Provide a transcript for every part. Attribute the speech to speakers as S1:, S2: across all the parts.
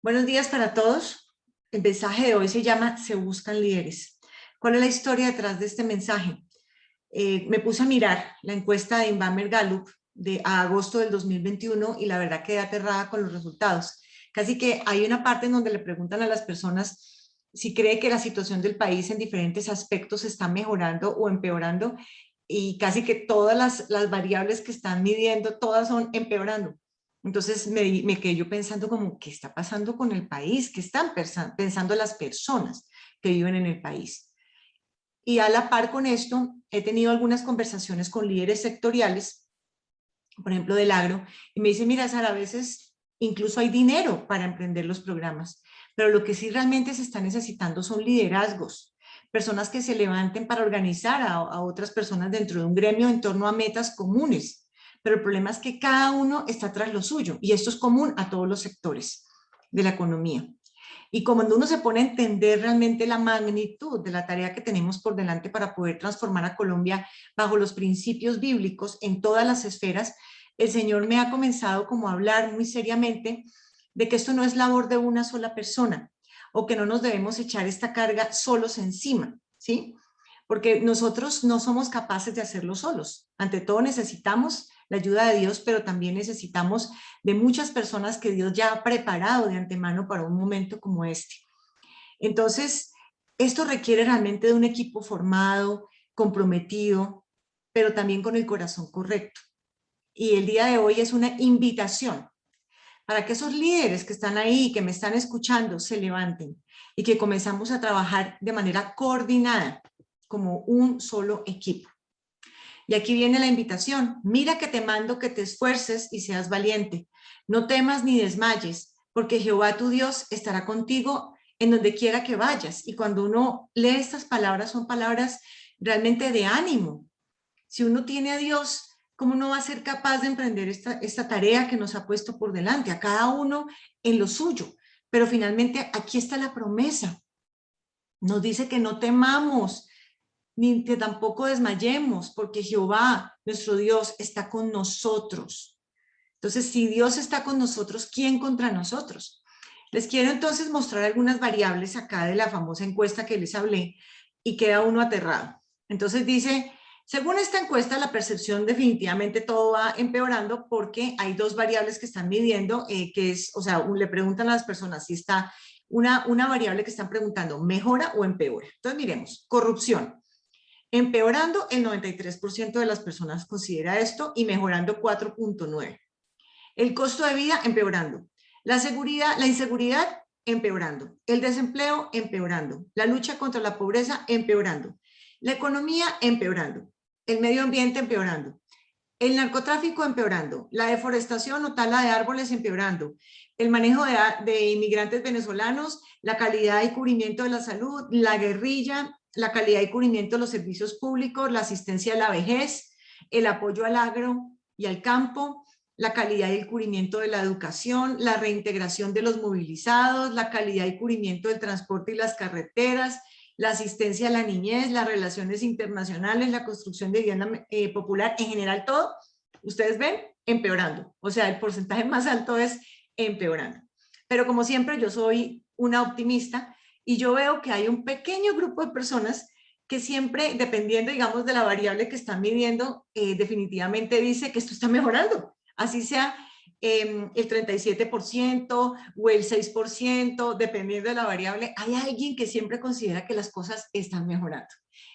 S1: Buenos días para todos. El mensaje de hoy se llama Se buscan líderes. ¿Cuál es la historia detrás de este mensaje? Me puse a mirar la encuesta de Inbamer Gallup de a agosto del 2021 y la verdad quedé aterrada con los resultados. Casi que hay una parte en donde le preguntan a las personas si cree que la situación del país en diferentes aspectos está mejorando o empeorando, y casi que todas las variables que están midiendo, todas son empeorando. Entonces me quedé yo pensando como, ¿qué está pasando con el país? ¿Qué están pensando las personas que viven en el país? Y a la par con esto, he tenido algunas conversaciones con líderes sectoriales, por ejemplo del agro, y me dicen, mira, Sara, a veces incluso hay dinero para emprender los programas, pero lo que sí realmente se está necesitando son liderazgos, personas que se levanten para organizar a otras personas dentro de un gremio en torno a metas comunes. Pero el problema es que cada uno está tras lo suyo, y esto es común a todos los sectores de la economía. Y cuando uno se pone a entender realmente la magnitud de la tarea que tenemos por delante para poder transformar a Colombia bajo los principios bíblicos en todas las esferas, el Señor me ha comenzado como a hablar muy seriamente de que esto no es labor de una sola persona, o que no nos debemos echar esta carga solos encima, ¿sí? Porque nosotros no somos capaces de hacerlo solos. Ante todo necesitamos la ayuda de Dios, pero también necesitamos de muchas personas que Dios ya ha preparado de antemano para un momento como este. Entonces, esto requiere realmente de un equipo formado, comprometido, pero también con el corazón correcto. Y el día de hoy es una invitación para que esos líderes que están ahí, que me están escuchando, se levanten y que comenzamos a trabajar de manera coordinada como un solo equipo. Y aquí viene la invitación. Mira que te mando que te esfuerces y seas valiente. No temas ni desmayes, porque Jehová tu Dios estará contigo en donde quiera que vayas. Y cuando uno lee estas palabras, son palabras realmente de ánimo. Si uno tiene a Dios, ¿cómo no va a ser capaz de emprender esta tarea que nos ha puesto por delante? A cada uno en lo suyo. Pero finalmente aquí está la promesa. Nos dice que no temamos, ni que tampoco desmayemos, porque Jehová, nuestro Dios, está con nosotros. Entonces, si Dios está con nosotros, ¿quién contra nosotros? Les quiero entonces mostrar algunas variables acá de la famosa encuesta que les hablé, y queda uno aterrado. Entonces dice, según esta encuesta, la percepción definitivamente todo va empeorando porque hay dos variables que están midiendo, que es, o sea, le preguntan a las personas si está una variable que están preguntando, ¿mejora o empeora? Entonces miremos, corrupción. Empeorando, el 93% de las personas considera esto, y mejorando 4.9%. El costo de vida, empeorando. La inseguridad, empeorando. El desempleo, empeorando. La lucha contra la pobreza, empeorando. La economía, empeorando. El medio ambiente, empeorando. El narcotráfico, empeorando. La deforestación o tala de árboles, empeorando. El manejo de inmigrantes venezolanos, la calidad y cubrimiento de la salud, la guerrilla, la calidad y cubrimiento de los servicios públicos, la asistencia a la vejez, el apoyo al agro y al campo, la calidad y el cubrimiento de la educación, la reintegración de los movilizados, la calidad y cubrimiento del transporte y las carreteras, la asistencia a la niñez, las relaciones internacionales, la construcción de vivienda popular, en general todo, ustedes ven, empeorando. O sea, el porcentaje más alto es empeorando. Pero como siempre, yo soy una optimista y yo veo que hay un pequeño grupo de personas que siempre, dependiendo, digamos, de la variable que están midiendo, definitivamente dice que esto está mejorando. Así sea el 37% o el 6%, dependiendo de la variable, hay alguien que siempre considera que las cosas están mejorando.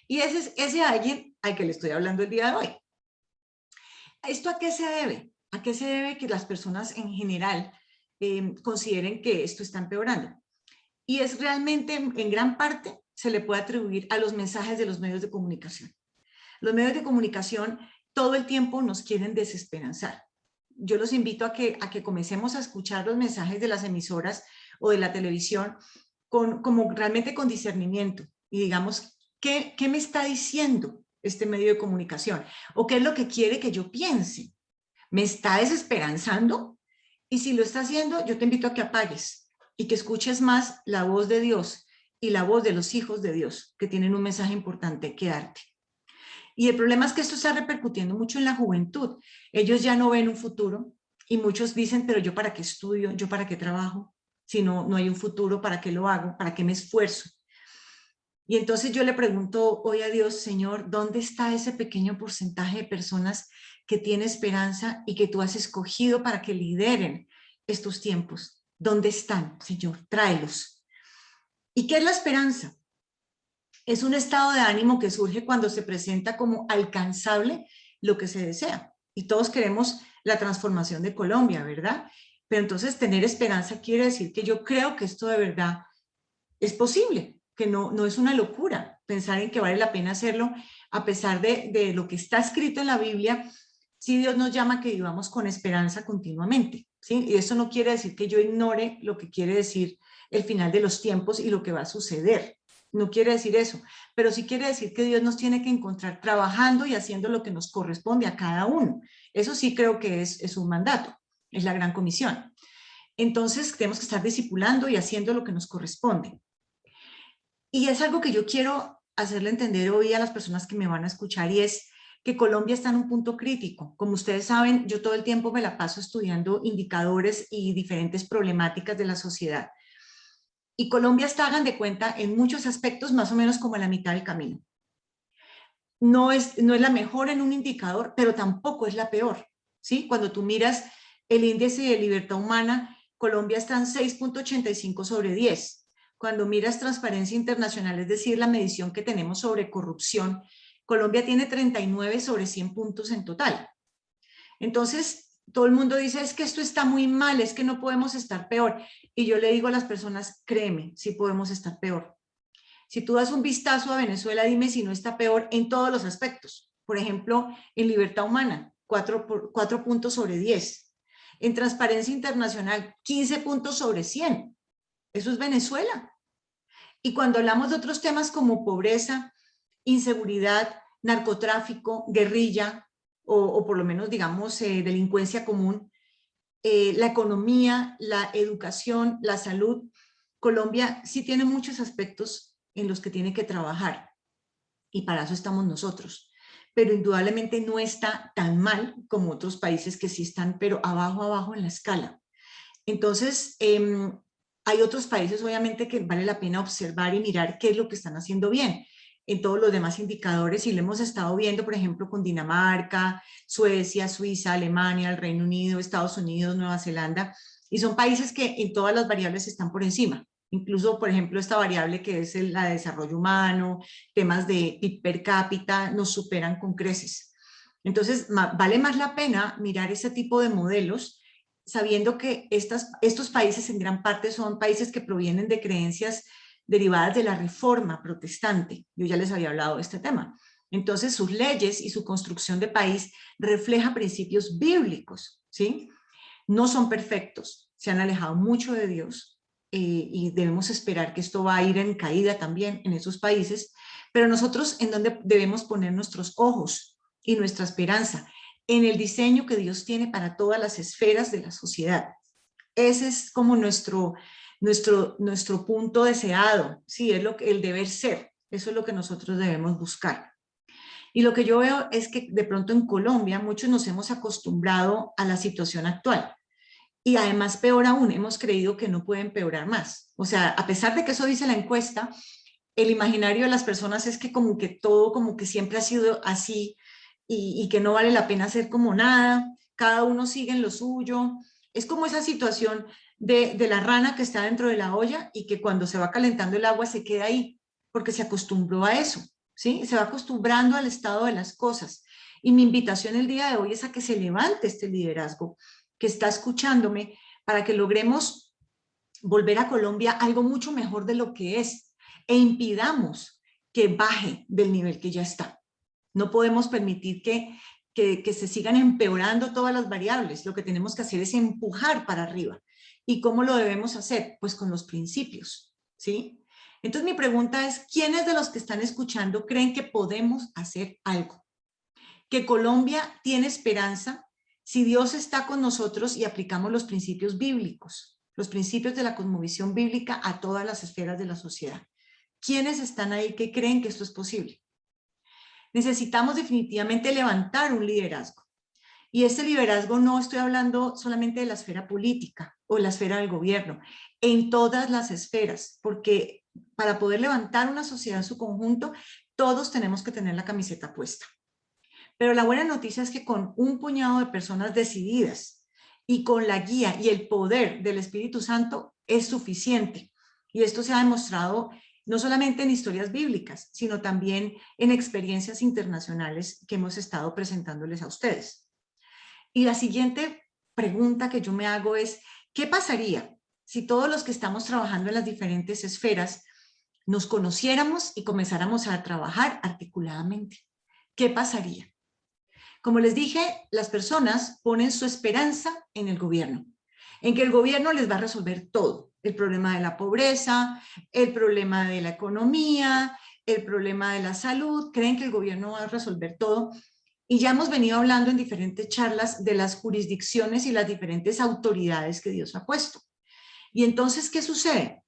S1: Y ese es ese alguien al que le estoy hablando el día de hoy. ¿Esto a qué se debe? ¿A qué se debe que las personas en general consideren que esto está empeorando? Y es realmente, en gran parte, se le puede atribuir a los mensajes de los medios de comunicación. Los medios de comunicación todo el tiempo nos quieren desesperanzar. Yo los invito a que comencemos a escuchar los mensajes de las emisoras o de la televisión como realmente con discernimiento, y digamos, ¿qué me está diciendo este medio de comunicación? ¿O qué es lo que quiere que yo piense? ¿Me está desesperanzando? Y si lo está haciendo, yo te invito a que apagues y que escuches más la voz de Dios y la voz de los hijos de Dios, que tienen un mensaje importante que darte. Y el problema es que esto está repercutiendo mucho en la juventud. Ellos ya no ven un futuro y muchos dicen, pero yo para qué estudio, yo para qué trabajo, Si no, no hay un futuro, ¿para qué lo hago? ¿Para qué me esfuerzo? Y entonces yo le pregunto hoy a Dios, Señor, ¿dónde está ese pequeño porcentaje de personas que tiene esperanza y que tú has escogido para que lideren estos tiempos? ¿Dónde están, Señor? Tráelos. ¿Y qué es la esperanza? Es un estado de ánimo que surge cuando se presenta como alcanzable lo que se desea. Y todos queremos la transformación de Colombia, ¿verdad? Pero entonces tener esperanza quiere decir que yo creo que esto de verdad es posible, que no es una locura pensar en que vale la pena hacerlo, a pesar de lo que está escrito en la Biblia. Sí, Dios nos llama a que vivamos con esperanza continuamente, ¿sí? Y eso no quiere decir que yo ignore lo que quiere decir el final de los tiempos y lo que va a suceder. No quiere decir eso, pero sí quiere decir que Dios nos tiene que encontrar trabajando y haciendo lo que nos corresponde a cada uno. Eso sí creo que es un mandato, es la gran comisión. Entonces tenemos que estar discipulando y haciendo lo que nos corresponde. Y es algo que yo quiero hacerle entender hoy a las personas que me van a escuchar, y es que Colombia está en un punto crítico. Como ustedes saben, yo todo el tiempo me la paso estudiando indicadores y diferentes problemáticas de la sociedad. Y Colombia está, hagan de cuenta, en muchos aspectos más o menos como a la mitad del camino. No es la mejor en un indicador, pero tampoco es la peor, ¿sí? Cuando tú miras el índice de libertad humana, Colombia está en 6.85 sobre 10. Cuando miras Transparencia Internacional, es decir, la medición que tenemos sobre corrupción, Colombia tiene 39 sobre 100 puntos en total. Entonces, todo el mundo dice, es que esto está muy mal, es que no podemos estar peor. Y yo le digo a las personas, créeme, sí podemos estar peor. Si tú das un vistazo a Venezuela, dime si no está peor en todos los aspectos. Por ejemplo, en libertad humana, 4 puntos sobre 10. En Transparencia Internacional, 15 puntos sobre 100. Eso es Venezuela. Y cuando hablamos de otros temas como pobreza, inseguridad, narcotráfico, guerrilla, o por lo menos, digamos, delincuencia común, la economía, la educación, la salud, Colombia sí tiene muchos aspectos en los que tiene que trabajar, y para eso estamos nosotros. Pero indudablemente no está tan mal como otros países que sí están, pero abajo, abajo en la escala. Entonces, hay otros países obviamente que vale la pena observar y mirar qué es lo que están haciendo bien en todos los demás indicadores, y lo hemos estado viendo, por ejemplo, con Dinamarca, Suecia, Suiza, Alemania, el Reino Unido, Estados Unidos, Nueva Zelanda, y son países que en todas las variables están por encima. Incluso, por ejemplo, esta variable que es la de desarrollo humano, temas de PIB per cápita, nos superan con creces. Entonces, vale más la pena mirar ese tipo de modelos, sabiendo que estos países en gran parte son países que provienen de creencias derivadas de la reforma protestante. Yo ya les había hablado de este tema. Entonces, sus leyes y su construcción de país refleja principios bíblicos, ¿sí? No son perfectos, se han alejado mucho de Dios, y debemos esperar que esto va a ir en caída también en esos países, pero nosotros en donde debemos poner nuestros ojos y nuestra esperanza, en el diseño que Dios tiene para todas las esferas de la sociedad. Ese es como nuestro punto deseado, sí, es lo que, el deber ser, eso es lo que nosotros debemos buscar. Y lo que yo veo es que de pronto en Colombia muchos nos hemos acostumbrado a la situación actual. Y además, peor aún, hemos creído que no puede empeorar más. O sea, a pesar de que eso dice la encuesta, el imaginario de las personas es que como que todo como que siempre ha sido así, y que no vale la pena hacer como nada, cada uno sigue en lo suyo. Es como esa situación de la rana que está dentro de la olla y que cuando se va calentando el agua se queda ahí, porque se acostumbró a eso, ¿sí? Se va acostumbrando al estado de las cosas. Y mi invitación el día de hoy es a que se levante este liderazgo que está escuchándome, para que logremos volver a Colombia algo mucho mejor de lo que es, e impidamos que baje del nivel que ya está. No podemos permitir que se sigan empeorando todas las variables. Lo que tenemos que hacer es empujar para arriba. ¿Y cómo lo debemos hacer? Pues con los principios, ¿sí? Entonces mi pregunta es, ¿quiénes de los que están escuchando creen que podemos hacer algo? Que Colombia tiene esperanza si Dios está con nosotros y aplicamos los principios bíblicos, los principios de la cosmovisión bíblica a todas las esferas de la sociedad. ¿Quiénes están ahí que creen que esto es posible? Necesitamos definitivamente levantar un liderazgo. Y este liderazgo no estoy hablando solamente de la esfera política o la esfera del gobierno, en todas las esferas, porque para poder levantar una sociedad en su conjunto, todos tenemos que tener la camiseta puesta. Pero la buena noticia es que con un puñado de personas decididas y con la guía y el poder del Espíritu Santo es suficiente. Y esto se ha demostrado no solamente en historias bíblicas, sino también en experiencias internacionales que hemos estado presentándoles a ustedes. Y la siguiente pregunta que yo me hago es, ¿qué pasaría si todos los que estamos trabajando en las diferentes esferas nos conociéramos y comenzáramos a trabajar articuladamente? ¿Qué pasaría? Como les dije, las personas ponen su esperanza en el gobierno, en que el gobierno les va a resolver todo. El problema de la pobreza, el problema de la economía, el problema de la salud. Creen que el gobierno va a resolver todo. Y ya hemos venido hablando en diferentes charlas de las jurisdicciones y las diferentes autoridades que Dios ha puesto. Y entonces, ¿qué sucede?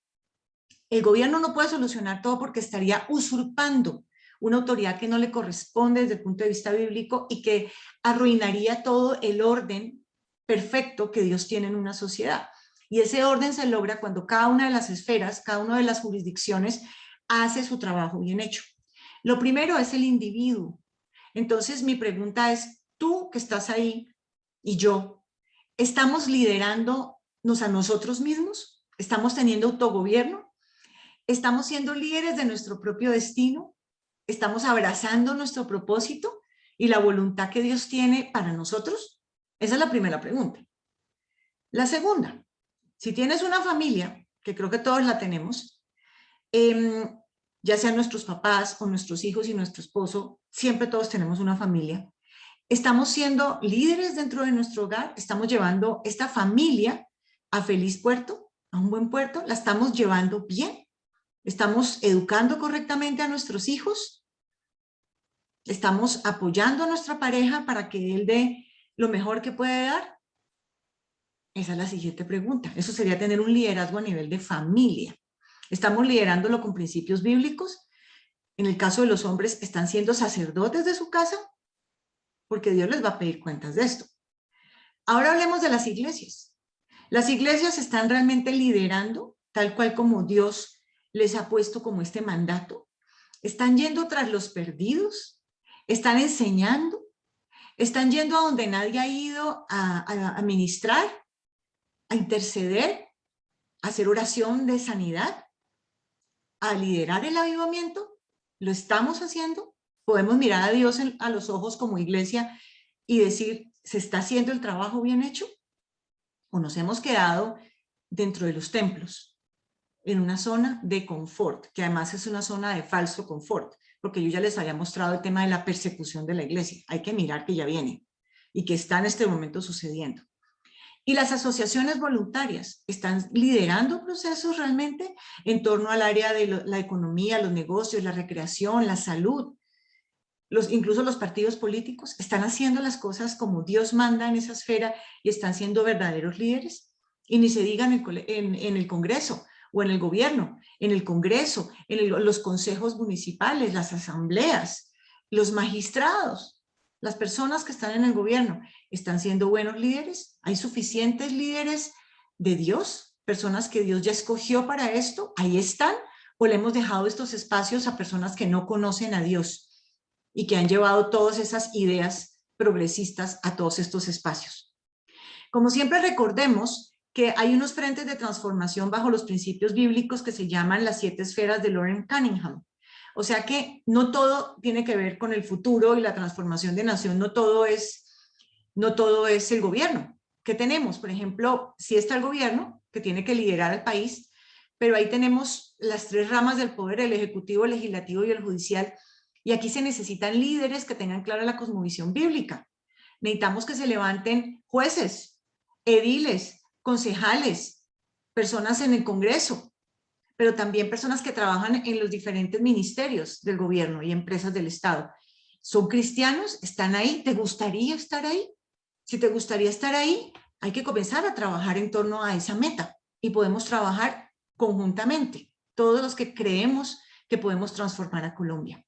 S1: El gobierno no puede solucionar todo porque estaría usurpando una autoridad que no le corresponde desde el punto de vista bíblico y que arruinaría todo el orden perfecto que Dios tiene en una sociedad. Y ese orden se logra cuando cada una de las esferas, cada una de las jurisdicciones hace su trabajo bien hecho. Lo primero es el individuo. Entonces mi pregunta es, tú que estás ahí y yo, ¿estamos liderándonos a nosotros mismos? ¿Estamos teniendo autogobierno? ¿Estamos siendo líderes de nuestro propio destino? ¿Estamos abrazando nuestro propósito y la voluntad que Dios tiene para nosotros? Esa es la primera pregunta. La segunda, si tienes una familia, que creo que todos la tenemos, ya sean nuestros papás o nuestros hijos y nuestro esposo, siempre todos tenemos una familia. ¿Estamos siendo líderes dentro de nuestro hogar? ¿Estamos llevando esta familia a feliz puerto, a un buen puerto? ¿La estamos llevando bien? ¿Estamos educando correctamente a nuestros hijos? ¿Estamos apoyando a nuestra pareja para que él dé lo mejor que puede dar? Esa es la siguiente pregunta. Eso sería tener un liderazgo a nivel de familia. ¿Estamos liderándolo con principios bíblicos? En el caso de los hombres, ¿están siendo sacerdotes de su casa? Porque Dios les va a pedir cuentas de esto. Ahora hablemos de las iglesias. Las iglesias están realmente liderando tal cual como Dios les ha puesto como este mandato. Están yendo tras los perdidos, están enseñando, están yendo a donde nadie ha ido a ministrar, a interceder, a hacer oración de sanidad, a liderar el avivamiento. ¿Lo estamos haciendo? Podemos mirar a Dios a los ojos como iglesia y decir, ¿se está haciendo el trabajo bien hecho? ¿O nos hemos quedado dentro de los templos, en una zona de confort, que además es una zona de falso confort, porque yo ya les había mostrado el tema de la persecución de la iglesia? Hay que mirar que ya viene y que está en este momento sucediendo. Y las asociaciones voluntarias están liderando procesos realmente en torno al área de la economía, los negocios, la recreación, la salud. Incluso los partidos políticos están haciendo las cosas como Dios manda en esa esfera y están siendo verdaderos líderes. Y ni se digan en el Congreso o en el gobierno, en el Congreso, los consejos municipales, las asambleas, los magistrados, las personas que están en el gobierno, ¿están siendo buenos líderes? ¿Hay suficientes líderes de Dios? ¿Personas que Dios ya escogió para esto? ¿Ahí están? ¿O le hemos dejado estos espacios a personas que no conocen a Dios y que han llevado todas esas ideas progresistas a todos estos espacios? Como siempre, recordemos que hay unos frentes de transformación bajo los principios bíblicos que se llaman las 7 esferas de Loren Cunningham. O sea que no todo tiene que ver con el futuro y la transformación de nación, no todo es el gobierno. ¿Qué tenemos? Por ejemplo, sí está el gobierno, que tiene que liderar al país, pero ahí tenemos las 3 ramas del poder, el ejecutivo, el legislativo y el judicial, y aquí se necesitan líderes que tengan clara la cosmovisión bíblica. Necesitamos que se levanten jueces, ediles, concejales, personas en el Congreso, pero también personas que trabajan en los diferentes ministerios del gobierno y empresas del Estado. ¿Son cristianos? ¿Están ahí? ¿Te gustaría estar ahí? Si te gustaría estar ahí, hay que comenzar a trabajar en torno a esa meta y podemos trabajar conjuntamente, todos los que creemos que podemos transformar a Colombia.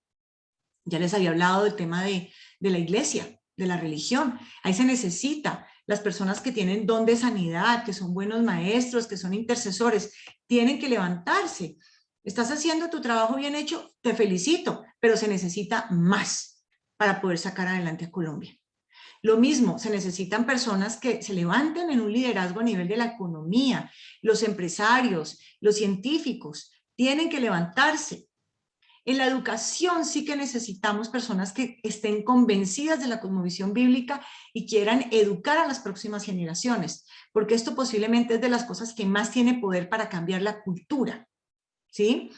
S1: Ya les había hablado del tema de la iglesia. de la religión. Ahí se necesita las personas que tienen don de sanidad, que son buenos maestros, que son intercesores, tienen que levantarse. Estás haciendo tu trabajo bien hecho, te felicito, pero se necesita más para poder sacar adelante a Colombia. Lo mismo, se necesitan personas que se levanten en un liderazgo a nivel de la economía, los empresarios, los científicos, tienen que levantarse. En la educación sí que necesitamos personas que estén convencidas de la cosmovisión bíblica y quieran educar a las próximas generaciones, porque esto posiblemente es de las cosas que más tiene poder para cambiar la cultura, ¿sí?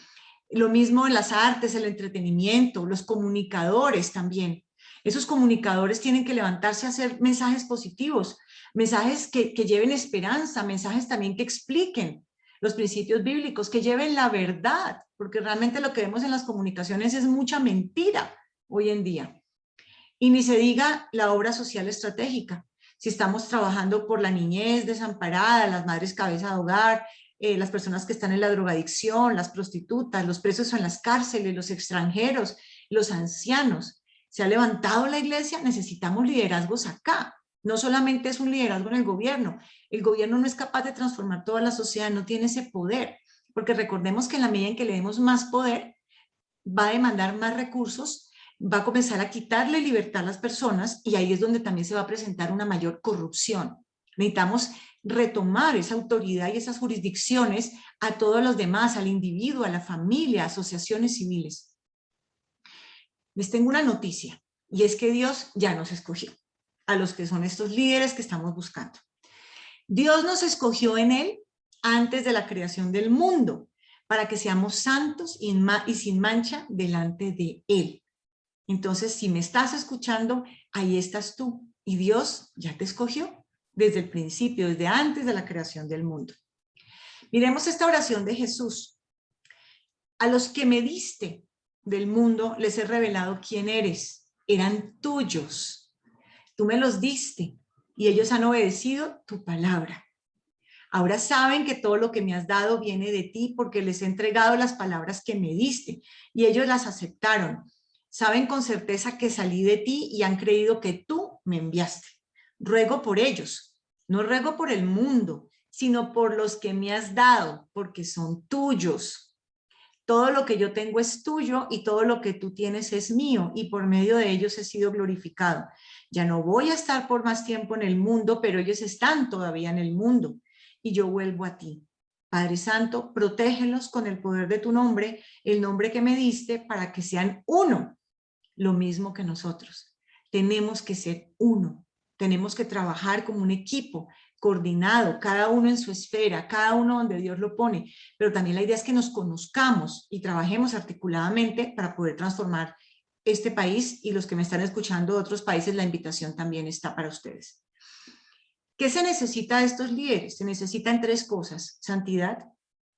S1: Lo mismo en las artes, el entretenimiento, los comunicadores también. Esos comunicadores tienen que levantarse a hacer mensajes positivos, mensajes que lleven esperanza, mensajes también que expliquen los principios bíblicos, que lleven la verdad, porque realmente lo que vemos en las comunicaciones es mucha mentira hoy en día. Y ni se diga la obra social estratégica. Si estamos trabajando por la niñez desamparada, las madres cabeza de hogar, las personas que están en la drogadicción, las prostitutas, los presos en las cárceles, los extranjeros, los ancianos. Se ha levantado la iglesia, necesitamos liderazgos acá. No solamente es un liderazgo en el gobierno no es capaz de transformar toda la sociedad, no tiene ese poder, porque recordemos que en la medida en que le demos más poder, va a demandar más recursos, va a comenzar a quitarle libertad a las personas y ahí es donde también se va a presentar una mayor corrupción. Necesitamos retomar esa autoridad y esas jurisdicciones a todos los demás, al individuo, a la familia, a asociaciones civiles. Les tengo una noticia y es que Dios ya nos escogió a los que son estos líderes que estamos buscando. Dios nos escogió en Él antes de la creación del mundo para que seamos santos y sin mancha delante de Él. Entonces, si me estás escuchando, ahí estás tú y Dios ya te escogió desde el principio, desde antes de la creación del mundo. Miremos esta oración de Jesús. A los que me diste del mundo les he revelado quién eres. Eran tuyos. Tú me los diste y ellos han obedecido tu palabra. Ahora saben que todo lo que me has dado viene de ti porque les he entregado las palabras que me diste y ellos las aceptaron. Saben con certeza que salí de ti y han creído que tú me enviaste. Ruego por ellos, no ruego por el mundo, sino por los que me has dado, porque son tuyos. Todo lo que yo tengo es tuyo y todo lo que tú tienes es mío y por medio de ellos he sido glorificado. Ya no voy a estar por más tiempo en el mundo, pero ellos están todavía en el mundo y yo vuelvo a ti. Padre Santo, protégelos con el poder de tu nombre, el nombre que me diste, para que sean uno, lo mismo que nosotros. Tenemos que ser uno, tenemos que trabajar como un equipo, coordinado, cada uno en su esfera, cada uno donde Dios lo pone, pero también la idea es que nos conozcamos y trabajemos articuladamente para poder transformar este país y los que me están escuchando de otros países, la invitación también está para ustedes. ¿Qué se necesita de estos líderes? Se necesitan tres cosas: santidad,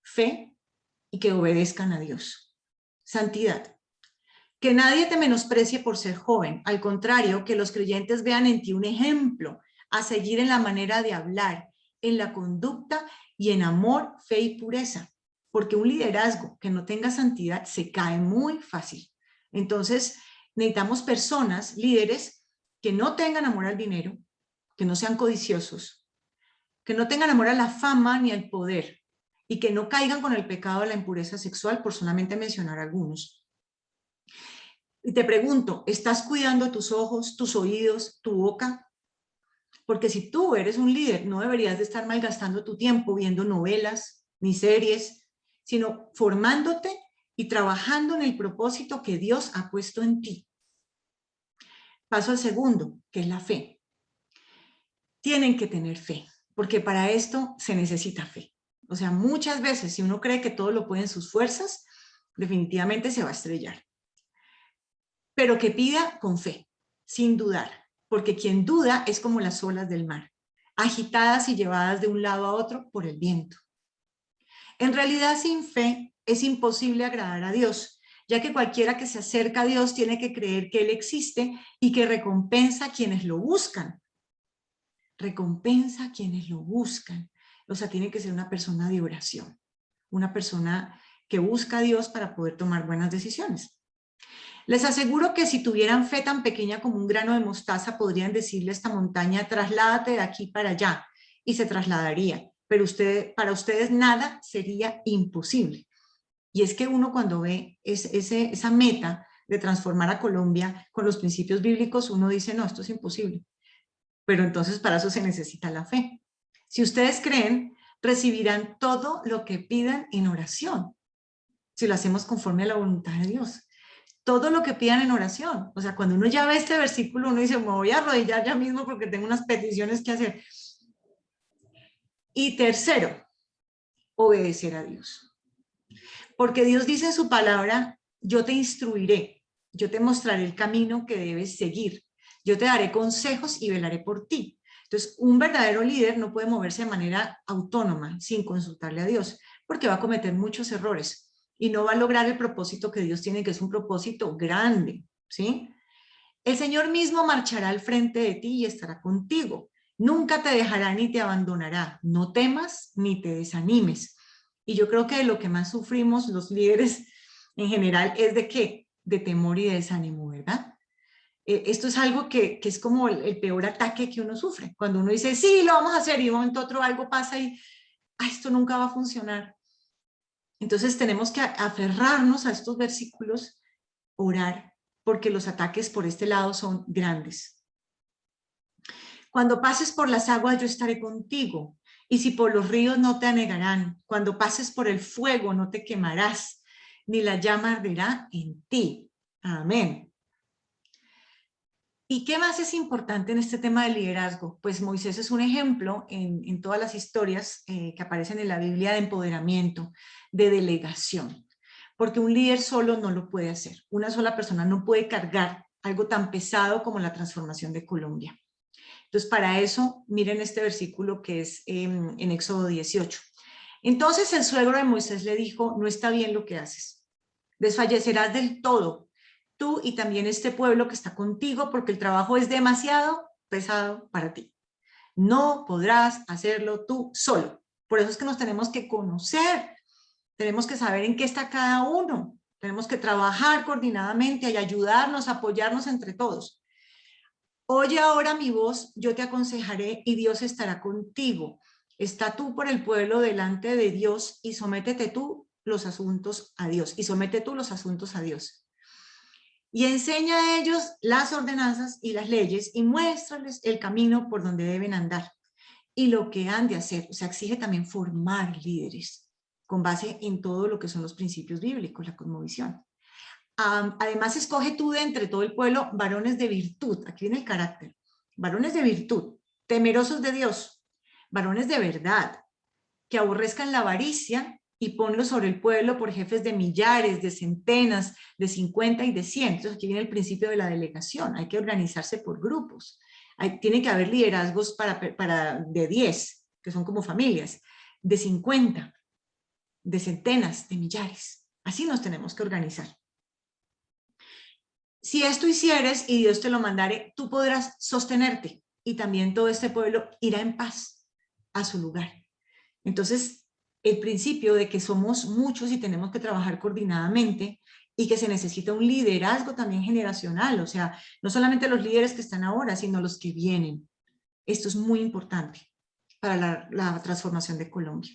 S1: fe y que obedezcan a Dios. Santidad. Que nadie te menosprecie por ser joven, al contrario, que los creyentes vean en ti un ejemplo a seguir en la manera de hablar, en la conducta y en amor, fe y pureza, porque un liderazgo que no tenga santidad se cae muy fácil. Entonces, necesitamos personas, líderes, que no tengan amor al dinero, que no sean codiciosos, que no tengan amor a la fama ni al poder, y que no caigan con el pecado de la impureza sexual, por solamente mencionar algunos. Y te pregunto, ¿estás cuidando tus ojos, tus oídos, tu boca? Porque si tú eres un líder, no deberías de estar malgastando tu tiempo viendo novelas ni series, sino formándote y trabajando en el propósito que Dios ha puesto en ti. Paso al segundo, que es la fe. Tienen que tener fe, porque para esto se necesita fe. O sea, muchas veces si uno cree que todo lo puede en sus fuerzas, definitivamente se va a estrellar. Pero que pida con fe, sin dudar, porque quien duda es como las olas del mar, agitadas y llevadas de un lado a otro por el viento. En realidad, sin fe es imposible agradar a Dios, ya que cualquiera que se acerca a Dios tiene que creer que Él existe y que recompensa a quienes lo buscan. Recompensa a quienes lo buscan. O sea, tiene que ser una persona de oración, una persona que busca a Dios para poder tomar buenas decisiones. Les aseguro que si tuvieran fe tan pequeña como un grano de mostaza, podrían decirle a esta montaña, trasládate de aquí para allá, y se trasladaría. Pero para ustedes nada sería imposible. Y es que uno cuando ve esa meta de transformar a Colombia con los principios bíblicos, uno dice, no, esto es imposible. Pero entonces para eso se necesita la fe. Si ustedes creen, recibirán todo lo que pidan en oración, si lo hacemos conforme a la voluntad de Dios. Todo lo que pidan en oración. O sea, cuando uno ya ve este versículo, uno dice, me voy a arrodillar ya mismo porque tengo unas peticiones que hacer. Y tercero, obedecer a Dios. Porque Dios dice en su palabra, yo te instruiré, yo te mostraré el camino que debes seguir, yo te daré consejos y velaré por ti. Entonces, un verdadero líder no puede moverse de manera autónoma sin consultarle a Dios, porque va a cometer muchos errores y no va a lograr el propósito que Dios tiene, que es un propósito grande, ¿sí? El Señor mismo marchará al frente de ti y estará contigo. Nunca te dejará ni te abandonará. No temas ni te desanimes. Y yo creo que de lo que más sufrimos los líderes en general es de qué? De temor y de desánimo, ¿verdad? Esto es algo que es como el peor ataque que uno sufre. Cuando uno dice, sí, lo vamos a hacer y de un momento a otro algo pasa y esto nunca va a funcionar. Entonces tenemos que aferrarnos a estos versículos, orar, porque los ataques por este lado son grandes. Cuando pases por las aguas, yo estaré contigo. Y si por los ríos, no te anegarán. Cuando pases por el fuego, no te quemarás, ni la llama arderá en ti. Amén. ¿Y qué más es importante en este tema del liderazgo? Pues Moisés es un ejemplo en todas las historias que aparecen en la Biblia de empoderamiento, de delegación. Porque un líder solo no lo puede hacer. Una sola persona no puede cargar algo tan pesado como la transformación de Colombia. Entonces, para eso, miren este versículo que es en Éxodo 18. Entonces el suegro de Moisés le dijo, no está bien lo que haces. Desfallecerás del todo, tú y también este pueblo que está contigo, porque el trabajo es demasiado pesado para ti. No podrás hacerlo tú solo. Por eso es que nos tenemos que conocer, tenemos que saber en qué está cada uno, tenemos que trabajar coordinadamente y ayudarnos, apoyarnos entre todos. Oye ahora mi voz, yo te aconsejaré y Dios estará contigo. Está tú por el pueblo delante de Dios y sométete tú los asuntos a Dios. Y somete tú los asuntos a Dios. Y enseña a ellos las ordenanzas y las leyes y muéstrales el camino por donde deben andar y lo que han de hacer. O sea, exige también formar líderes con base en todo lo que son los principios bíblicos, la cosmovisión. Además, escoge tú de entre todo el pueblo varones de virtud, aquí viene el carácter, varones de virtud, temerosos de Dios, varones de verdad, que aborrezcan la avaricia y ponlos sobre el pueblo por jefes de millares, de centenas, de 50 y de 100. Entonces aquí viene el principio de la delegación, hay que organizarse por grupos, tiene que haber liderazgos de 10, que son como familias, de 50, de centenas, de millares. Así nos tenemos que organizar. Si esto hicieres y Dios te lo mandare, tú podrás sostenerte y también todo este pueblo irá en paz a su lugar. Entonces, el principio de que somos muchos y tenemos que trabajar coordinadamente y que se necesita un liderazgo también generacional, o sea, no solamente los líderes que están ahora, sino los que vienen. Esto es muy importante para la transformación de Colombia.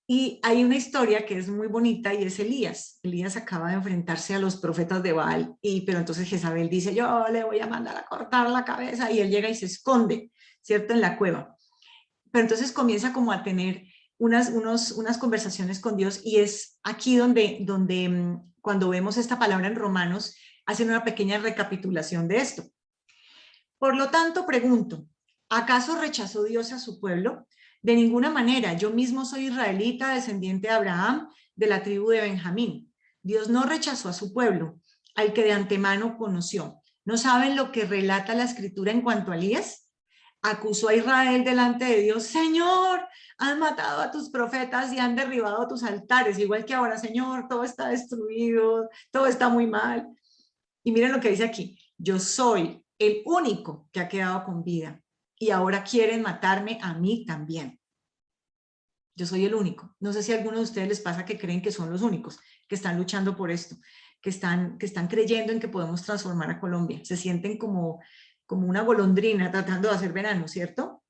S1: Y hay una historia que es muy bonita y es Elías. Elías acaba de enfrentarse a los profetas de Baal, pero entonces Jezabel dice, yo le voy a mandar a cortar la cabeza, y él llega y se esconde, ¿cierto?, en la cueva. Pero entonces comienza como a tener unas conversaciones con Dios, y es aquí donde cuando vemos esta palabra en Romanos, hacen una pequeña recapitulación de esto. Por lo tanto, pregunto, ¿acaso rechazó Dios a su pueblo? De ninguna manera, yo mismo soy israelita, descendiente de Abraham, de la tribu de Benjamín. Dios no rechazó a su pueblo, al que de antemano conoció. ¿No saben lo que relata la escritura en cuanto a Elías? Acusó a Israel delante de Dios, Señor, han matado a tus profetas y han derribado tus altares, igual que ahora, Señor, todo está destruido, todo está muy mal. Y miren lo que dice aquí, yo soy el único que ha quedado con vida y ahora quieren matarme a mí también. Yo soy el único. No sé si a alguno de ustedes les pasa que creen que son los únicos que están luchando por esto, están creyendo en que podemos transformar a Colombia. Se sienten como una golondrina tratando de hacer verano, ¿cierto?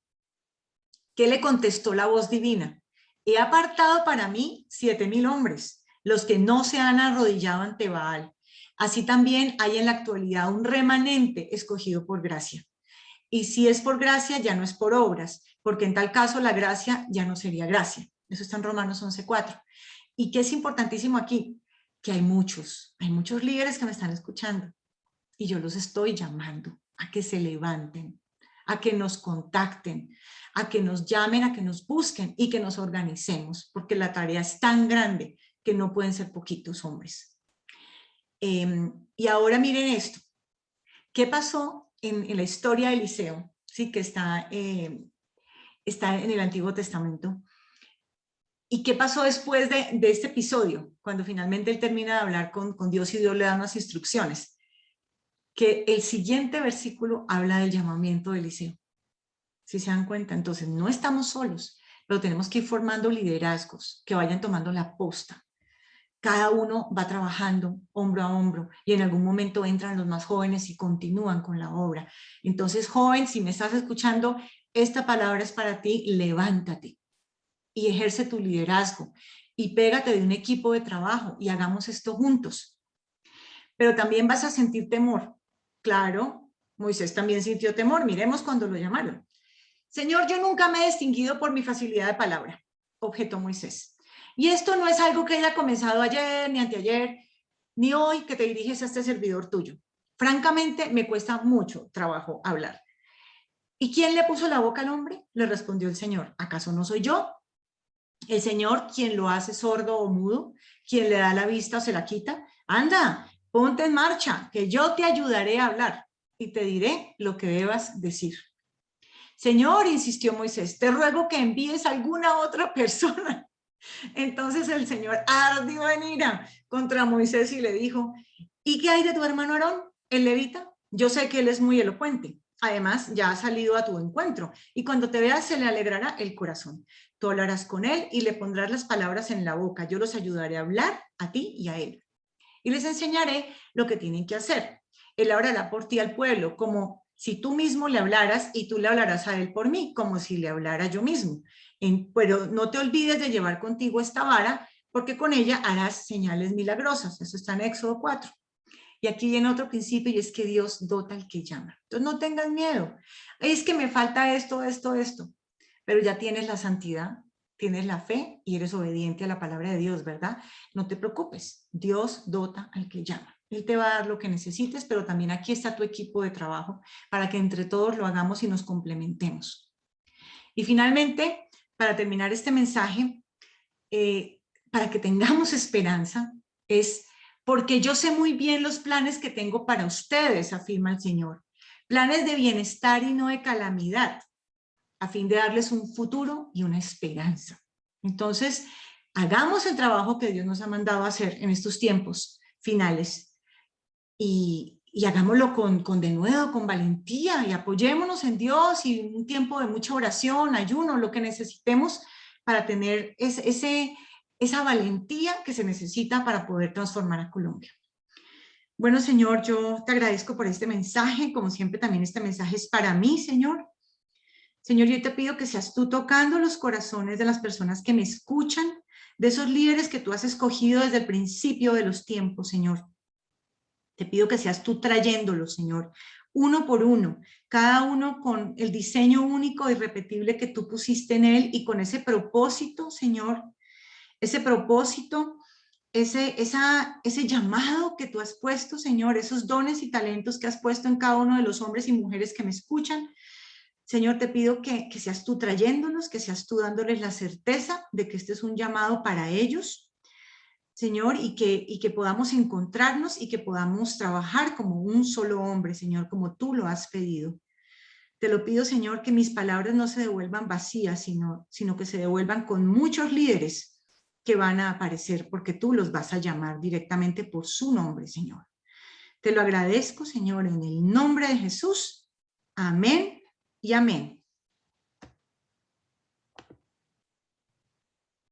S1: ¿Qué le contestó la voz divina? He apartado para mí 7,000 hombres, los que no se han arrodillado ante Baal. Así también hay en la actualidad un remanente escogido por gracia. Y si es por gracia, ya no es por obras, porque en tal caso la gracia ya no sería gracia. Eso está en Romanos 11:4. ¿Y qué es importantísimo aquí? Que hay muchos líderes que me están escuchando y yo los estoy llamando a que se levanten, a que nos contacten, a que nos llamen, a que nos busquen y que nos organicemos, porque la tarea es tan grande que no pueden ser poquitos hombres. Y ahora miren esto. ¿Qué pasó en la historia de Eliseo? Sí, que está en el Antiguo Testamento. ¿Y qué pasó después de este episodio? Cuando finalmente él termina de hablar con Dios y Dios le da unas instrucciones. Que el siguiente versículo habla del llamamiento de Eliseo. ¿Sí se dan cuenta? Entonces no estamos solos, pero tenemos que ir formando liderazgos que vayan tomando la posta. Cada uno va trabajando hombro a hombro y en algún momento entran los más jóvenes y continúan con la obra. Entonces, joven, si me estás escuchando, esta palabra es para ti, levántate y ejerce tu liderazgo y pégate de un equipo de trabajo y hagamos esto juntos. Pero también vas a sentir temor. Claro, Moisés también sintió temor. Miremos cuando lo llamaron. Señor, yo nunca me he distinguido por mi facilidad de palabra, objetó Moisés. Y esto no es algo que haya comenzado ayer, ni anteayer, ni hoy que te diriges a este servidor tuyo. Francamente, me cuesta mucho trabajo hablar. ¿Y quién le puso la boca al hombre? Le respondió el Señor. ¿Acaso no soy yo? El Señor, quien lo hace sordo o mudo, quien le da la vista o se la quita. Anda, ponte en marcha, que yo te ayudaré a hablar y te diré lo que debas decir. Señor, insistió Moisés, te ruego que envíes a alguna otra persona. Entonces el Señor ardió en ira contra Moisés y le dijo, ¿y qué hay de tu hermano Aarón, el levita? Yo sé que él es muy elocuente. Además, ya ha salido a tu encuentro y cuando te veas se le alegrará el corazón. Tú hablarás con él y le pondrás las palabras en la boca. Yo los ayudaré a hablar a ti y a él. Y les enseñaré lo que tienen que hacer. Él hablará por ti al pueblo, como si tú mismo le hablaras y tú le hablarás a él por mí, como si le hablara yo mismo. Pero no te olvides de llevar contigo esta vara, porque con ella harás señales milagrosas. Eso está en Éxodo 4. Y aquí viene otro principio y es que Dios dota al que llama. Entonces no tengas miedo. Es que me falta esto. Pero ya tienes la santidad, tienes la fe y eres obediente a la palabra de Dios, ¿verdad? No te preocupes. Dios dota al que llama. Él te va a dar lo que necesites, pero también aquí está tu equipo de trabajo para que entre todos lo hagamos y nos complementemos. Y finalmente, para terminar este mensaje, para que tengamos esperanza, es porque yo sé muy bien los planes que tengo para ustedes, afirma el Señor. Planes de bienestar y no de calamidad, a fin de darles un futuro y una esperanza. Entonces, hagamos el trabajo que Dios nos ha mandado a hacer en estos tiempos finales y hagámoslo con denuedo, con valentía y apoyémonos en Dios y un tiempo de mucha oración, ayuno, lo que necesitemos para tener esa valentía que se necesita para poder transformar a Colombia. Bueno, Señor, yo te agradezco por este mensaje. Como siempre, también este mensaje es para mí, Señor. Señor, yo te pido que seas tú tocando los corazones de las personas que me escuchan, de esos líderes que tú has escogido desde el principio de los tiempos, Señor. Te pido que seas tú trayéndolos, Señor, uno por uno, cada uno con el diseño único e irrepetible que tú pusiste en él y con ese propósito, Señor, ese propósito, ese llamado que tú has puesto, Señor, esos dones y talentos que has puesto en cada uno de los hombres y mujeres que me escuchan. Señor, te pido que seas tú trayéndolos, que seas tú dándoles la certeza de que este es un llamado para ellos, Señor, y que podamos encontrarnos y que podamos trabajar como un solo hombre, Señor, como tú lo has pedido. Te lo pido, Señor, que mis palabras no se devuelvan vacías, sino que se devuelvan con muchos líderes que van a aparecer, porque tú los vas a llamar directamente por su nombre, Señor. Te lo agradezco, Señor, en el nombre de Jesús. Amén y amén.